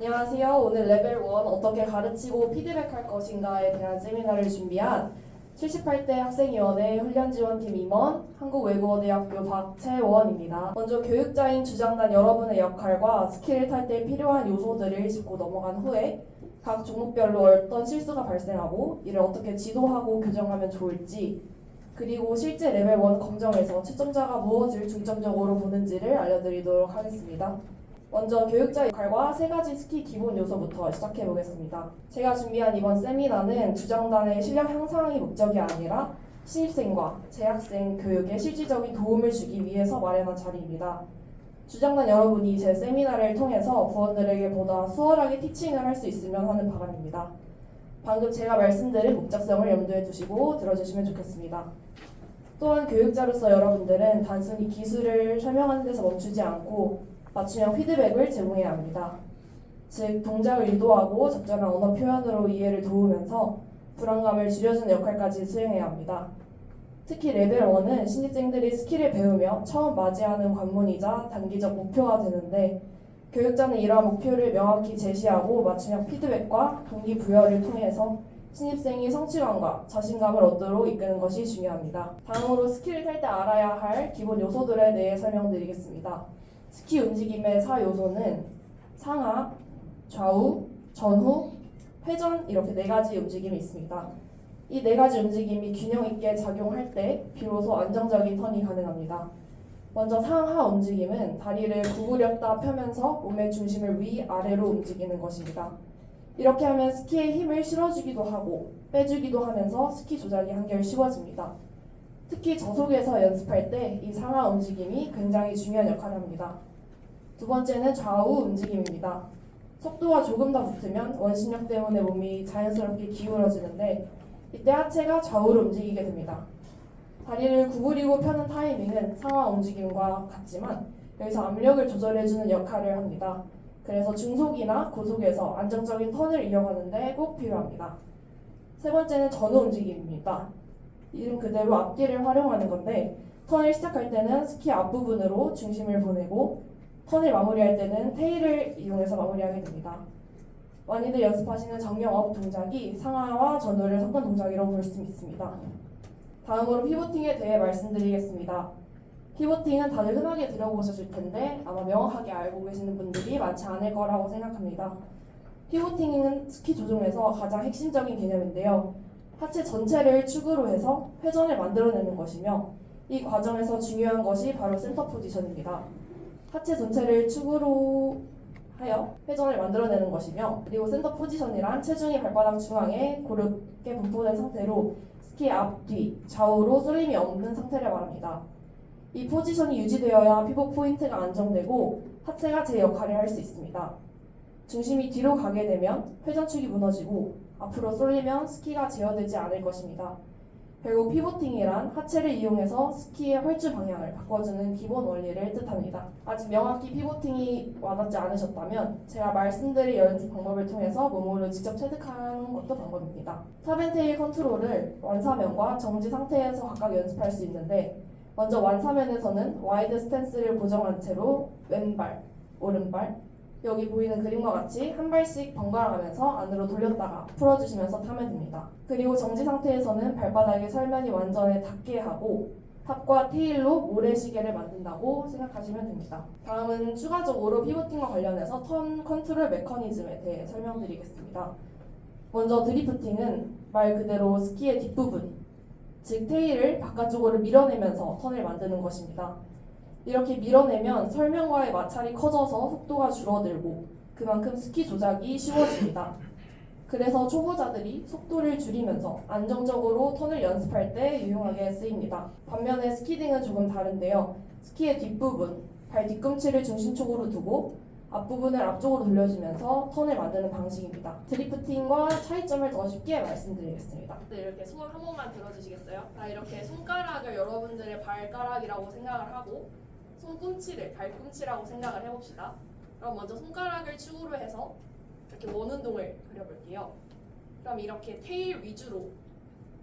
안녕하세요. 오늘 레벨 1 어떻게 가르치고 피드백할 것인가에 대한 세미나를 준비한 78대 학생위원회 훈련지원팀 임원 한국외국어대학교 박채원입니다. 먼저 교육자인 주장단 여러분의 역할과 스킬을 탈 때 필요한 요소들을 짚고 넘어간 후에 각 종목별로 어떤 실수가 발생하고 이를 어떻게 지도하고 교정하면 좋을지, 그리고 실제 레벨 1 검정에서 채점자가 무엇을 중점적으로 보는지를 알려드리도록 하겠습니다. 먼저 교육자 역할과 세 가지 스키 기본 요소부터 시작해 보겠습니다. 제가 준비한 이번 세미나는 주장단의 실력 향상이 목적이 아니라 신입생과 재학생 교육에 실질적인 도움을 주기 위해서 마련한 자리입니다. 주장단 여러분이 제 세미나를 통해서 부원들에게 보다 수월하게 티칭을 할 수 있으면 하는 바람입니다. 방금 제가 말씀드린 목적성을 염두에 두시고 들어주시면 좋겠습니다. 또한 교육자로서 여러분들은 단순히 기술을 설명하는 데서 멈추지 않고 맞춤형 피드백을 제공해야 합니다. 즉, 동작을 유도하고 적절한 언어 표현으로 이해를 도우면서 불안감을 줄여주는 역할까지 수행해야 합니다. 특히 레벨 1은 신입생들이 스킬을 배우며 처음 맞이하는 관문이자 단기적 목표가 되는데, 교육자는 이러한 목표를 명확히 제시하고 맞춤형 피드백과 동기부여를 통해서 신입생이 성취감과 자신감을 얻도록 이끄는 것이 중요합니다. 다음으로 스킬을 탈 때 알아야 할 기본 요소들에 대해 설명드리겠습니다. 스키 움직임의 4요소는 상하, 좌우, 전후, 회전 이렇게 4가지 움직임이 있습니다. 이 4가지 움직임이 균형 있게 작용할 때 비로소 안정적인 턴이 가능합니다. 먼저 상하 움직임은 다리를 구부렸다 펴면서 몸의 중심을 위아래로 움직이는 것입니다. 이렇게 하면 스키에 힘을 실어주기도 하고 빼주기도 하면서 스키 조작이 한결 쉬워집니다. 특히 저속에서 연습할 때 이 상하 움직임이 굉장히 중요한 역할을 합니다. 두 번째는 좌우 움직임입니다. 속도가 조금 더 붙으면 원심력 때문에 몸이 자연스럽게 기울어지는데 이때 하체가 좌우로 움직이게 됩니다. 다리를 구부리고 펴는 타이밍은 상하 움직임과 같지만 여기서 압력을 조절해주는 역할을 합니다. 그래서 중속이나 고속에서 안정적인 턴을 이어가는데 꼭 필요합니다. 세 번째는 전후 움직임입니다. 이름 그대로 앞뒤를 활용하는 건데 턴을 시작할 때는 스키 앞부분으로 중심을 보내고 턴을 마무리할 때는 테일을 이용해서 마무리하게 됩니다. 많이들 연습하시는 정령업 동작이 상하와 전후를 섞은 동작이라고 볼 수 있습니다. 다음으로 피보팅에 대해 말씀드리겠습니다. 피보팅은 다들 흔하게 들어보셨을 텐데 아마 명확하게 알고 계시는 분들이 많지 않을 거라고 생각합니다. 피보팅은 스키 조종에서 가장 핵심적인 개념인데요. 하체 전체를 축으로 해서 회전을 만들어내는 것이며 이 과정에서 중요한 것이 바로 센터 포지션입니다. 하체 전체를 축으로 하여 회전을 만들어내는 것이며, 그리고 센터 포지션이란 체중이 발바닥 중앙에 고르게 분포된 상태로 스키 앞, 뒤, 좌우로 쏠림이 없는 상태를 말합니다. 이 포지션이 유지되어야 피복 포인트가 안정되고 하체가 제 역할을 할 수 있습니다. 중심이 뒤로 가게 되면 회전축이 무너지고 앞으로 쏠리면 스키가 제어되지 않을 것입니다. 결국 피보팅이란 하체를 이용해서 스키의 활주 방향을 바꿔주는 기본 원리를 뜻합니다. 아직 명확히 피보팅이 와닿지 않으셨다면 제가 말씀드릴 연습 방법을 통해서 몸으로 직접 체득하는 것도 방법입니다. 탑앤테일 컨트롤을 완사면과 정지 상태에서 각각 연습할 수 있는데, 먼저 완사면에서는 와이드 스탠스를 고정한 채로 왼발, 오른발, 여기 보이는 그림과 같이 한 발씩 번갈아가면서 안으로 돌렸다가 풀어주시면서 타면 됩니다. 그리고 정지 상태에서는 발바닥의 설면이 완전히 닿게 하고 탑과 테일로 모래시계를 만든다고 생각하시면 됩니다. 다음은 추가적으로 피보팅과 관련해서 턴 컨트롤 메커니즘에 대해 설명드리겠습니다. 먼저 드리프팅은 말 그대로 스키의 뒷부분, 즉 테일을 바깥쪽으로 밀어내면서 턴을 만드는 것입니다. 이렇게 밀어내면 설명과의 마찰이 커져서 속도가 줄어들고 그만큼 스키 조작이 쉬워집니다. 그래서 초보자들이 속도를 줄이면서 안정적으로 턴을 연습할 때 유용하게 쓰입니다. 반면에 스키딩은 조금 다른데요. 스키의 뒷부분, 발 뒤꿈치를 중심축으로 두고 앞부분을 앞쪽으로 돌려주면서 턴을 만드는 방식입니다. 드리프팅과 차이점을 더 쉽게 말씀드리겠습니다. 네, 이렇게 손 한 번만 들어주시겠어요? 이렇게 손가락을 여러분들의 발가락이라고 생각을 하고 손꿈치를 발꿈치라고 생각을 해봅시다. 그럼 먼저 손가락을 축으로 해서 이렇게 원 운동을 그려볼게요. 그럼 이렇게 테일 위주로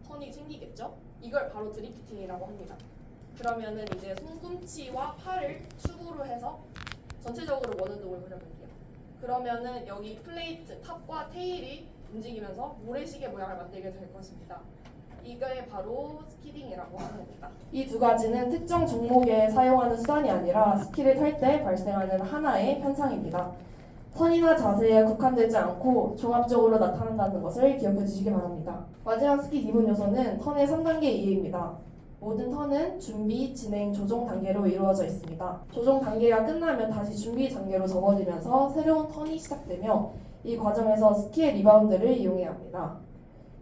턴이 생기겠죠? 이걸 바로 드리프팅이라고 합니다. 그러면은 이제 손꿈치와 팔을 축으로 해서 전체적으로 원 운동을 그려볼게요. 그러면은 여기 플레이트 탑과 테일이 움직이면서 모래시계 모양을 만들게 될 것입니다. 이게 바로 스키딩이라고 합니다. 이 두 가지는 특정 종목에 사용하는 수단이 아니라 스키를 탈 때 발생하는 하나의 현상입니다. 턴이나 자세에 국한되지 않고 종합적으로 나타난다는 것을 기억해 주시기 바랍니다. 마지막 스키 기본 요소는 턴의 3단계 이해입니다. 모든 턴은 준비, 진행, 조종 단계로 이루어져 있습니다. 조종 단계가 끝나면 다시 준비 단계로 접어들면서 새로운 턴이 시작되며 이 과정에서 스키의 리바운드를 이용해야 합니다.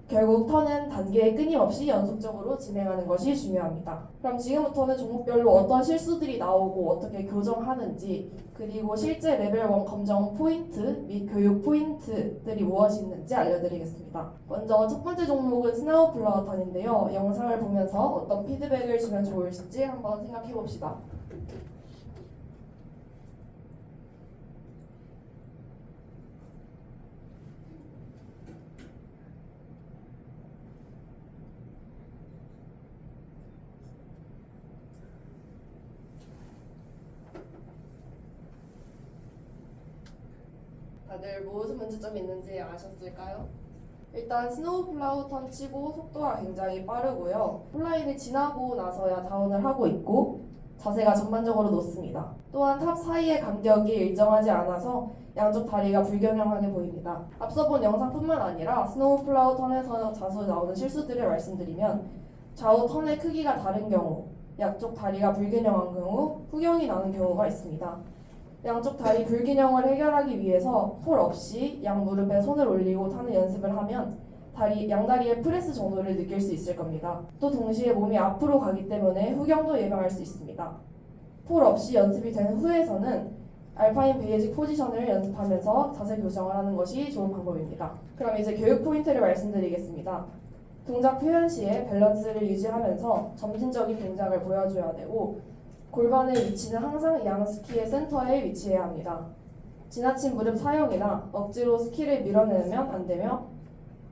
결국 턴은 단계에 끊임없이 연속적으로 진행하는 것이 중요합니다. 그럼 지금부터는 종목별로 어떤 실수들이 나오고 어떻게 교정하는지, 그리고 실제 레벨 1 검정 포인트 및 교육 포인트들이 무엇이 있는지 알려드리겠습니다. 먼저 첫 번째 종목은 스노우플라워 턴인데요. 영상을 보면서 어떤 피드백을 주면 좋을지 한번 생각해 봅시다. 다들 무슨 문제점이 있는지 아셨을까요? 일단 스노우플라워 턴 치고 속도가 굉장히 빠르고요. 폴라인을 지나고 나서야 다운을 하고 있고 자세가 전반적으로 높습니다. 또한 탑 사이의 간격이 일정하지 않아서 양쪽 다리가 불균형하게 보입니다. 앞서 본 영상뿐만 아니라 스노우플라워 턴에서 자주 나오는 실수들을 말씀드리면 좌우 턴의 크기가 다른 경우, 양쪽 다리가 불균형한 경우, 후경이 나는 경우가 있습니다. 양쪽 다리 불균형을 해결하기 위해서 폴 없이 양 무릎에 손을 올리고 타는 연습을 하면 양다리의 프레스 정도를 느낄 수 있을 겁니다. 또 동시에 몸이 앞으로 가기 때문에 후경도 예방할 수 있습니다. 폴 없이 연습이 된 후에서는 알파인 베이직 포지션을 연습하면서 자세 교정을 하는 것이 좋은 방법입니다. 그럼 이제 교육 포인트를 말씀드리겠습니다. 동작 표현 시에 밸런스를 유지하면서 점진적인 동작을 보여줘야 되고 골반의 위치는 항상 양 스키의 센터에 위치해야 합니다. 지나친 무릎 사용이나 억지로 스키를 밀어내면 안 되며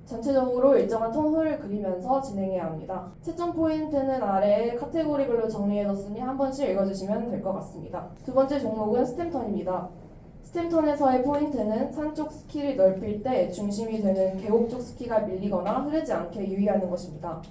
전체적으로 일정한 톤홀을 그리면서 진행해야 합니다. 채점 포인트는 아래에 카테고리별로 정리해뒀으니 한 번씩 읽어주시면 될 것 같습니다. 두 번째 종목은 스탬턴입니다. 스탬턴에서의 포인트는 산 쪽 스키를 넓힐 때 중심이 되는 계곡 쪽 스키가 밀리거나 흐르지 않게 유의하는 것입니다.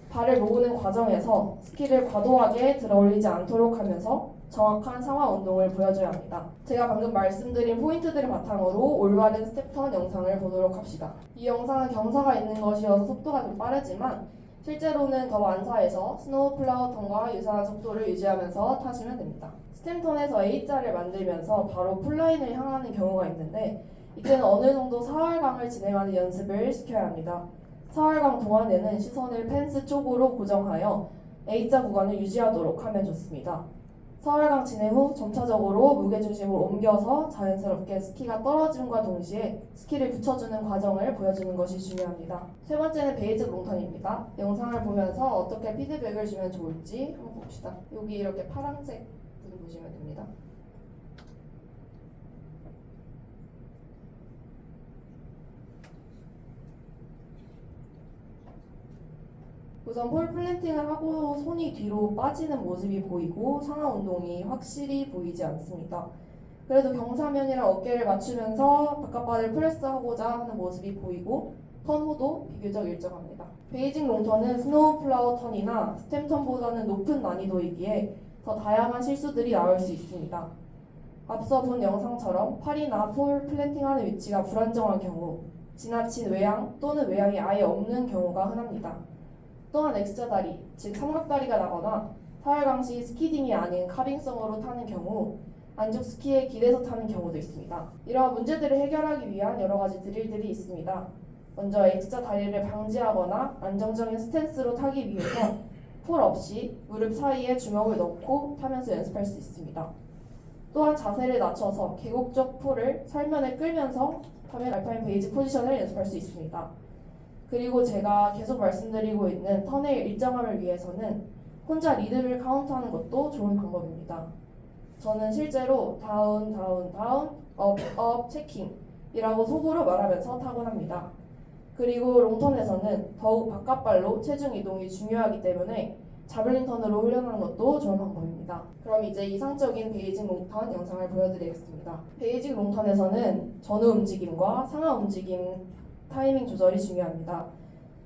발을 모으는 과정에서 스키를 과도하게 들어올리지 않도록 하면서 정확한 상하 운동을 보여줘야 합니다. 제가 방금 말씀드린 포인트들을 바탕으로 올바른 스텝턴 영상을 보도록 합시다. 이 영상은 경사가 있는 것이어서 속도가 좀 빠르지만 실제로는 더 완사해서 스노우플라워 턴과 유사한 속도를 유지하면서 타시면 됩니다. 스탬턴에서 A자를 만들면서 바로 풀라인을 향하는 경우가 있는데 이때는 어느 정도 사활강을 진행하는 연습을 시켜야 합니다. 사활강 동안에는 시선을 펜스 쪽으로 고정하여 A자 구간을 유지하도록 하면 좋습니다. 사활강 진행 후 점차적으로 무게중심을 옮겨서 자연스럽게 스키가 떨어짐과 동시에 스키를 붙여주는 과정을 보여주는 것이 중요합니다. 세 번째는 베이직 롱턴입니다. 영상을 보면서 어떻게 피드백을 주면 좋을지 한번 봅시다. 여기 이렇게 파란색 부분 보시면 됩니다. 우선 폴 플랜팅을 하고 손이 뒤로 빠지는 모습이 보이고 상하 운동이 확실히 보이지 않습니다. 그래도 경사면이랑 어깨를 맞추면서 바깥발을 프레스하고자 하는 모습이 보이고 턴 후도 비교적 일정합니다. 베이징 롱턴은 스노우플라워 턴이나 스탬턴보다는 높은 난이도이기에 더 다양한 실수들이 나올 수 있습니다. 앞서 본 영상처럼 팔이나 폴 플랜팅하는 위치가 불안정한 경우, 지나친 외양 또는 외양이 아예 없는 경우가 흔합니다. 또한 X자 다리, 즉 삼각다리가 나거나 사활강 시 스키딩이 아닌 카빙성으로 타는 경우 안쪽 스키에 길에서 타는 경우도 있습니다. 이러한 문제들을 해결하기 위한 여러 가지 드릴들이 있습니다. 먼저 X자 다리를 방지하거나 안정적인 스탠스로 타기 위해서 폴 없이 무릎 사이에 주먹을 넣고 타면서 연습할 수 있습니다. 또한 자세를 낮춰서 계곡적 폴을 설면에 끌면서 타면 알파인 베이직 포지션을 연습할 수 있습니다. 그리고 제가 계속 말씀드리고 있는 턴의 일정함을 위해서는 혼자 리드를 카운트하는 것도 좋은 방법입니다. 저는 실제로 다운, 다운, 다운, 업, 업, 체킹이라고 속으로 말하면서 타곤 합니다. 그리고 롱턴에서는 더욱 바깥발로 체중 이동이 중요하기 때문에 자블린 턴으로 훈련하는 것도 좋은 방법입니다. 그럼 이제 이상적인 베이직 롱턴 영상을 보여드리겠습니다. 베이직 롱턴에서는 전후 움직임과 상하 움직임 타이밍 조절이 중요합니다.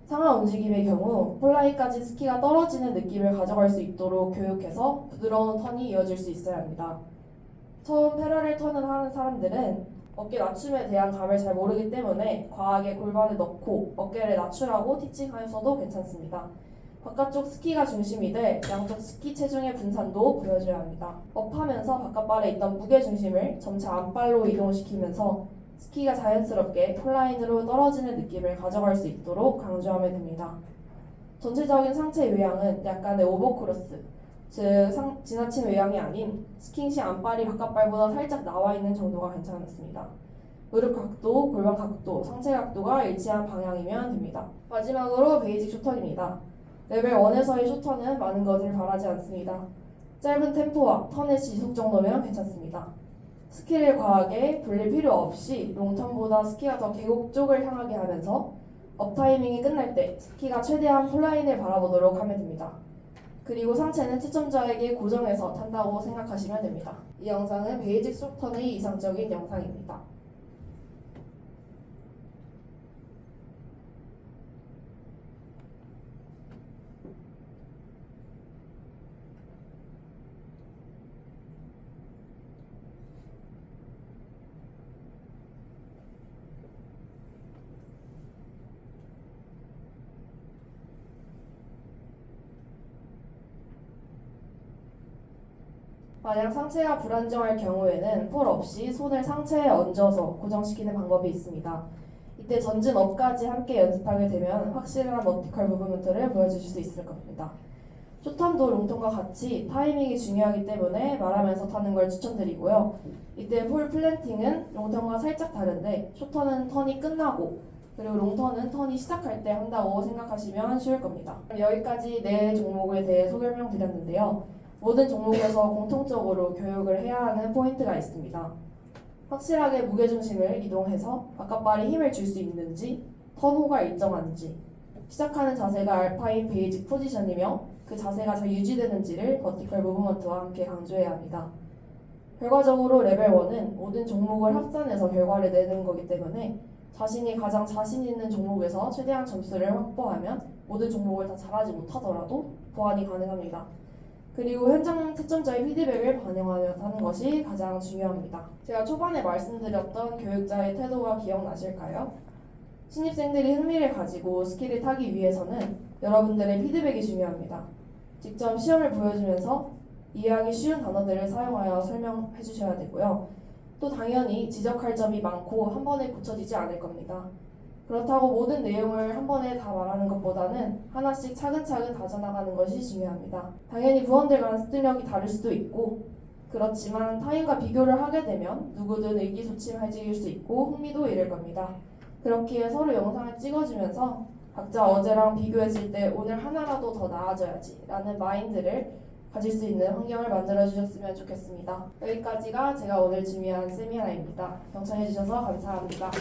상하 움직임의 경우 폴라이까지 스키가 떨어지는 느낌을 가져갈 수 있도록 교육해서 부드러운 턴이 이어질 수 있어야 합니다. 처음 패러렐 턴을 하는 사람들은 어깨 낮춤에 대한 감을 잘 모르기 때문에 과하게 골반을 넣고 어깨를 낮추라고 티칭하셔도 괜찮습니다. 바깥쪽 스키가 중심이 돼 양쪽 스키 체중의 분산도 보여줘야 합니다. 업하면서 바깥발에 있던 무게 중심을 점차 앞발로 이동시키면서 스키가 자연스럽게 폴라인으로 떨어지는 느낌을 가져갈 수 있도록 강조하면 됩니다. 전체적인 상체 외양은 약간의 오버크로스, 즉 지나친 외양이 아닌 스킹 시 앞발이 바깥발보다 살짝 나와 있는 정도가 괜찮습니다. 무릎 각도, 골반 각도, 상체 각도가 일치한 방향이면 됩니다. 마지막으로 베이직 쇼턴입니다. 레벨 1에서의 쇼턴은 많은 것을 바라지 않습니다. 짧은 템포와 턴의 지속 정도면 괜찮습니다. 스키를 과하게 불릴 필요 없이 롱턴보다 스키가 더 계곡 쪽을 향하게 하면서 업타이밍이 끝날 때 스키가 최대한 폴라인을 바라보도록 하면 됩니다. 그리고 상체는 채점자에게 고정해서 탄다고 생각하시면 됩니다. 이 영상은 베이직 쇼턴의 이상적인 영상입니다. 만약 상체가 불안정할 경우에는 폴 없이 손을 상체에 얹어서 고정시키는 방법이 있습니다. 이때 전진 업까지 함께 연습하게 되면 확실한 버티컬 무브먼트를 보여주실 수 있을 겁니다. 쇼턴도 롱턴과 같이 타이밍이 중요하기 때문에 말하면서 타는 걸 추천드리고요. 이때 폴 플랜팅은 롱턴과 살짝 다른데 쇼턴은 턴이 끝나고 그리고 롱턴은 턴이 시작할 때 한다고 생각하시면 쉬울 겁니다. 여기까지 네 종목에 대해 설명드렸는데요. 모든 종목에서 공통적으로 교육을 해야 하는 포인트가 있습니다. 확실하게 무게중심을 이동해서 바깥발에 힘을 줄 수 있는지, 턴호가 일정한지, 시작하는 자세가 알파인 베이직 포지션이며 그 자세가 잘 유지되는지를 버티컬 무브먼트와 함께 강조해야 합니다. 결과적으로 레벨 1은 모든 종목을 합산해서 결과를 내는 거기 때문에 자신이 가장 자신 있는 종목에서 최대한 점수를 확보하면 모든 종목을 다 잘하지 못하더라도 보완이 가능합니다. 그리고 현장 채점자의 피드백을 반영하며 하는 것이 가장 중요합니다. 제가 초반에 말씀드렸던 교육자의 태도가 기억나실까요? 신입생들이 흥미를 가지고 스키를 타기 위해서는 여러분들의 피드백이 중요합니다. 직접 시험을 보여주면서 이해하기 쉬운 단어들을 사용하여 설명해 주셔야 되고요. 또 당연히 지적할 점이 많고 한 번에 고쳐지지 않을 겁니다. 그렇다고 모든 내용을 한 번에 다 말하는 것보다는 하나씩 차근차근 다져나가는 것이 중요합니다. 당연히 부원들 간 습득력이 다를 수도 있고 그렇지만 타인과 비교를 하게 되면 누구든 의기소침해질 수 있고 흥미도 잃을 겁니다. 그렇기에 서로 영상을 찍어주면서 각자 어제랑 비교했을 때 오늘 하나라도 더 나아져야지 라는 마인드를 가질 수 있는 환경을 만들어주셨으면 좋겠습니다. 여기까지가 제가 오늘 준비한 세미나입니다. 경청해주셔서 감사합니다.